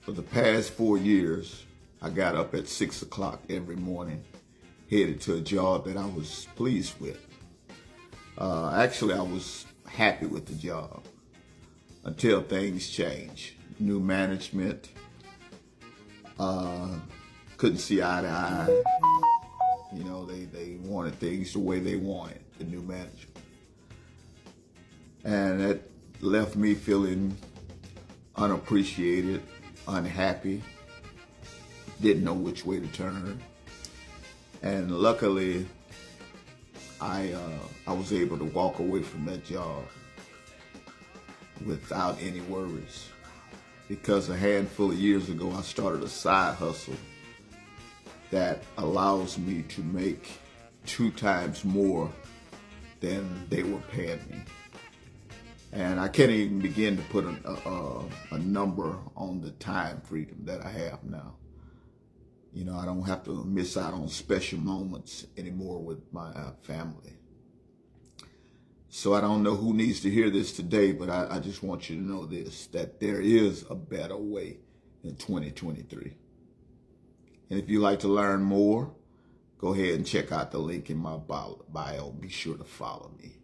For the past 4 years, I got up at 6 o'clock every morning, headed to a job that I was pleased with. Actually, I was happy with the job until things changed. New management, couldn't see eye to eye. You know, they wanted things the way they wanted, the new management. And that left me feeling unappreciated, unhappy, didn't know which way to turn. And luckily, I was able to walk away from that job without any worries, because a handful of years ago, I started a side hustle that allows me to make 2 times more than they were paying me. And I can't even begin to put a number on the time freedom that I have now. You know, I don't have to miss out on special moments anymore with my family. So I don't know who needs to hear this today, but I just want you to know this, that there is a better way in 2023. And if you'd like to learn more, go ahead and check out the link in my bio. Be sure to follow me.